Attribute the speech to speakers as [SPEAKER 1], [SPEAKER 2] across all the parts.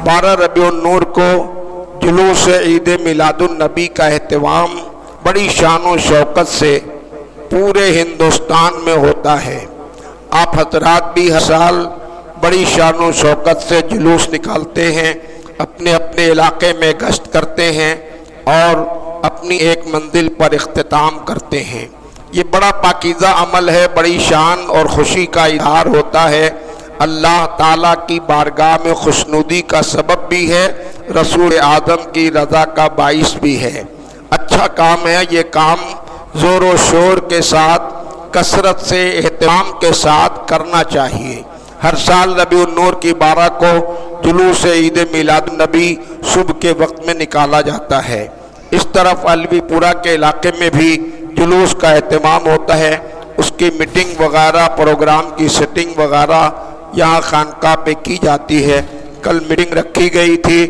[SPEAKER 1] 12 रबीउल अव्वल को जुलूस ईद मिलादुन्नबी का एहतमाम बड़ी शान और शौकत से पूरे हिंदुस्तान में होता है। आप हजरात भी हर साल बड़ी शान और शौकत से जुलूस निकालते हैं, अपने अपने इलाके में गश्त करते हैं और अपनी एक मंजिल पर इख्तिताम करते हैं। ये बड़ा पाकीज़ा अमल है, बड़ी शान और खुशी का इज़हार होता है, अल्लाह ताला की बारगाह में खुशनुदी का सबब भी है, रसूल आदम की रज़ा का बाइस भी है। अच्छा काम है, ये काम ज़ोर व शोर के साथ, कसरत से, एहतमाम के साथ करना चाहिए। हर साल रबीउल अव्वल की 12 को जुलूस ईद मिलादुन्नबी सुबह के वक्त में निकाला जाता है। इस तरफ अलवीपुरा के इलाके में भी जुलूस का एहतमाम होता है, उसकी मीटिंग वगैरह, प्रोग्राम की सेटिंग वगैरह यहाँ खानका पे की जाती है। कल मीटिंग रखी गई थी,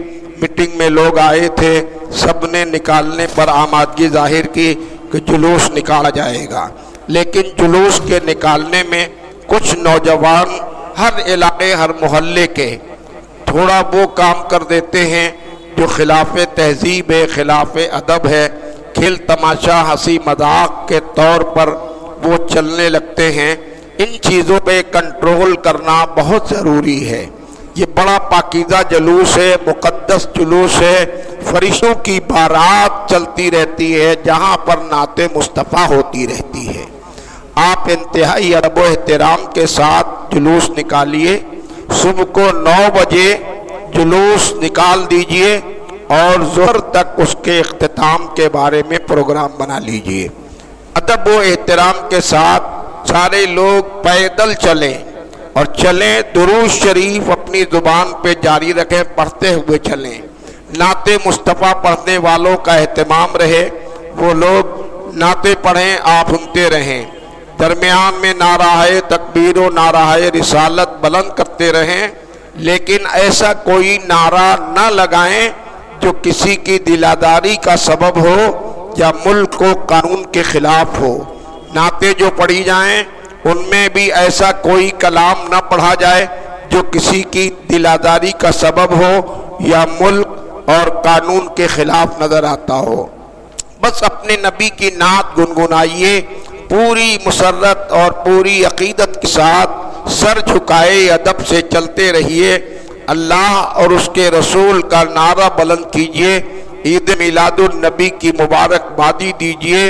[SPEAKER 1] मीटिंग में लोग आए थे, सब ने निकालने पर आमादगी जाहिर की कि जुलूस निकाला जाएगा। लेकिन जुलूस के निकालने में कुछ नौजवान हर इलाके, हर मोहल्ले के थोड़ा वो काम कर देते हैं जो खिलाफ तहजीब है, खिलाफ अदब है, खेल तमाशा, हंसी मजाक के तौर पर वो चलने लगते हैं। इन चीज़ों पे कंट्रोल करना बहुत ज़रूरी है। ये बड़ा पाकीज़ा जुलूस है, मुक़द्दस जुलूस है, फरिश्तों की बारात चलती रहती है, जहाँ पर नाते मुस्तफ़ा होती रहती है। आप इंतहाई अदब व एहतराम के साथ जुलूस निकालिए। सुबह को 9 बजे जुलूस निकाल दीजिए और ज़ोहर तक उसके इख्तिताम के बारे में प्रोग्राम बना लीजिए। अदब व एहतराम के साथ सारे लोग पैदल चलें और चलें, दुरूद शरीफ अपनी ज़ुबान पे जारी रखें, पढ़ते हुए चलें। नाते मुस्तफ़ा पढ़ने वालों का एहतमाम रहे, वो लोग नाते पढ़ें, आप सुनते रहें। दरमियान में नाराए तकबीर व नाराए रिसालत बुलंद करते रहें, लेकिन ऐसा कोई नारा न लगाएं जो किसी की दिलादारी का सबब हो या मुल्क को कानून के खिलाफ हो। नाते जो पढ़ी जाएं उनमें भी ऐसा कोई कलाम न पढ़ा जाए जो किसी की दिलादारी का सबब हो या मुल्क और कानून के खिलाफ नजर आता हो। बस अपने नबी की नात गुनगुनाइए, पूरी मुसर्रत और पूरी अकीदत के साथ सर झुकाए अदब से चलते रहिए। अल्लाह और उसके रसूल का नारा बुलंद कीजिए, ईद मिलादुन्नबी की मुबारकबादी दीजिए।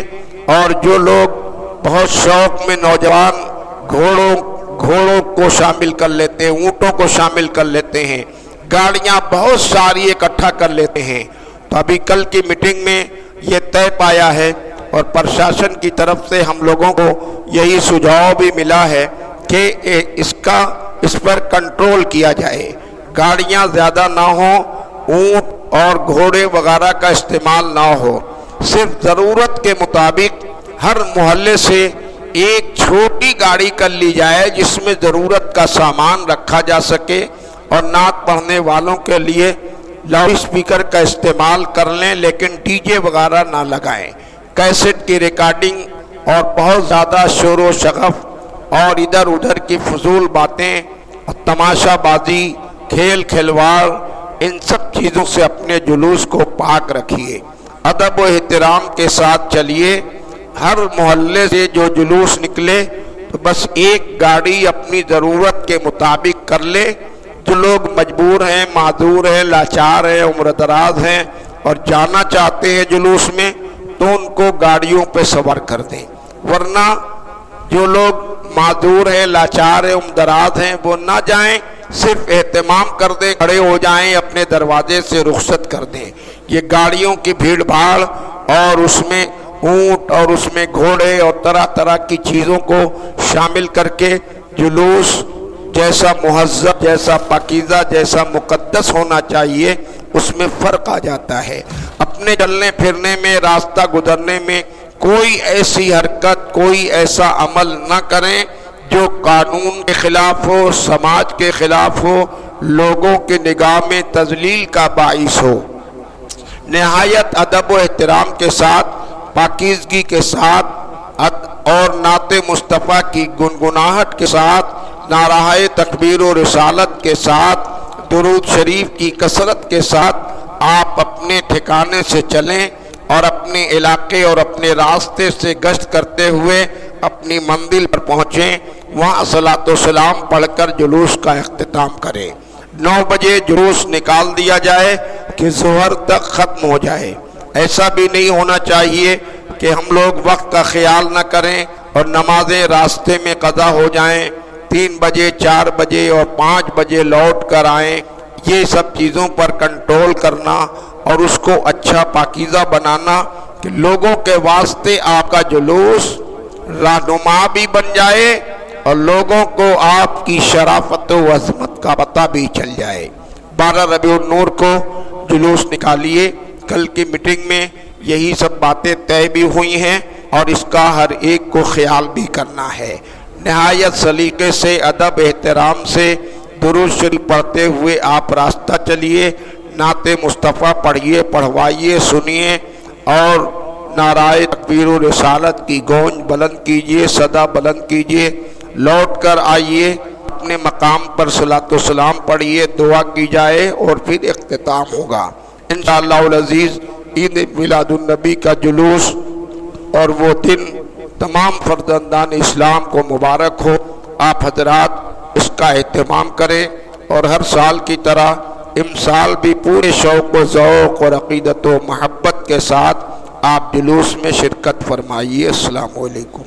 [SPEAKER 1] और जो लोग बहुत शौक में नौजवान घोड़ों को शामिल कर लेते हैं, ऊँटों को शामिल कर लेते हैं, गाड़ियाँ बहुत सारी इकट्ठा कर लेते हैं, तो अभी कल की मीटिंग में ये तय पाया है और प्रशासन की तरफ से हम लोगों को यही सुझाव भी मिला है कि इस पर कंट्रोल किया जाए, गाड़ियाँ ज़्यादा ना हो, ऊँट और घोड़े वगैरह का इस्तेमाल ना हो। सिर्फ ज़रूरत के मुताबिक हर मोहल्ले से एक छोटी गाड़ी कर ली जाए जिसमें ज़रूरत का सामान रखा जा सके, और नात पढ़ने वालों के लिए लाउड स्पीकर का इस्तेमाल कर लें, लेकिन डीजे वगैरह ना लगाएं। कैसेट की रिकॉर्डिंग और बहुत ज़्यादा शोर व शगफ और इधर उधर की फजूल बातें और तमाशाबाजी, खेल खिलवाड़, इन सब चीज़ों से अपने जुलूस को पाक रखिए। अदब व एहतराम के साथ चलिए। हर मोहल्ले से जो जुलूस निकले तो बस एक गाड़ी अपनी ज़रूरत के मुताबिक कर ले। जो लोग मजबूर हैं, माजूर हैं, लाचार हैं, उम्रदराज हैं और जाना चाहते हैं जुलूस में, तो उनको गाड़ियों पे सवार कर दें। वरना जो लोग माजूर हैं, लाचार हैं, उम्रदराज हैं, वो ना जाएं, सिर्फ एहतमाम कर दें, खड़े हो जाएं, अपने दरवाजे से रुखसत कर दें। ये गाड़ियों की भीड़ भाड़ और उसमें ऊँट और उसमें घोड़े और तरह तरह की चीज़ों को शामिल करके जुलूस जैसा मुहज़्ज़ब, जैसा पाकीज़ा, जैसा मुक़द्दस होना चाहिए, उसमें फ़र्क आ जाता है। अपने चलने फिरने में, रास्ता गुजरने में कोई ऐसी हरकत, कोई ऐसा अमल न करें जो कानून के ख़िलाफ़ हो, समाज के ख़िलाफ़ हो, लोगों की निगाह में तज़लील का बाइस हो। निहायत अदब व एहतराम के साथ, पाकीज़गी के साथ और नाते मुस्तफ़ा की गुनगुनाहट के साथ, नाराए तकबीर और रिसालत के साथ درود شریف کی کثرت کے ساتھ آپ اپنے ٹھکانے سے چلیں اور اپنے علاقے اور اپنے راستے سے گشت کرتے ہوئے اپنی منزل پر پہنچیں، وہاں صلاۃ و سلام پڑھ کر جلوس کا اختتام کریں۔ 9 بجے جلوس نکال دیا جائے کہ ظہر تک ختم ہو جائے۔ ایسا بھی نہیں ہونا چاہیے کہ ہم لوگ وقت کا خیال نہ کریں اور نمازیں راستے میں قضا ہو جائیں، 3 بجے 4 بجے اور 5 بجے لوٹ کر آئیں۔ یہ سب چیزوں پر کنٹرول کرنا اور اس کو اچھا پاکیزہ بنانا کہ لوگوں کے واسطے آپ کا جلوس رہنما بھی بن جائے اور لوگوں کو آپ کی شرافت و عظمت کا پتہ بھی چل جائے۔ 12 ربیع النور کو جلوس نکالیے۔ کل کی میٹنگ میں یہی سب باتیں طے بھی ہوئی ہیں اور اس کا ہر ایک کو خیال بھی کرنا ہے۔ نہایت سلیقے سے، ادب احترام سے درود شریف پڑھتے ہوئے آپ راستہ چلیے، نعت مصطفیٰ پڑھیے، پڑھوائیے، سنیے اور نعرہ تکبیر و رسالت کی گونج بلند کیجیے، صدا بلند کیجیے۔ لوٹ کر آئیے، اپنے مقام پر صلاۃ و سلام پڑھیے، دعا کی جائے اور پھر اختتام ہوگا انشاءاللہ العزیز۔ عید میلاد النبی کا جلوس اور وہ دن تمام فرزندان اسلام کو مبارک ہو۔ آپ حضرات اس کا اہتمام کریں اور ہر سال کی طرح امسال بھی پورے شوق و ذوق اور عقیدت و محبت کے ساتھ آپ جلوس میں شرکت فرمائیے۔ السلام علیکم۔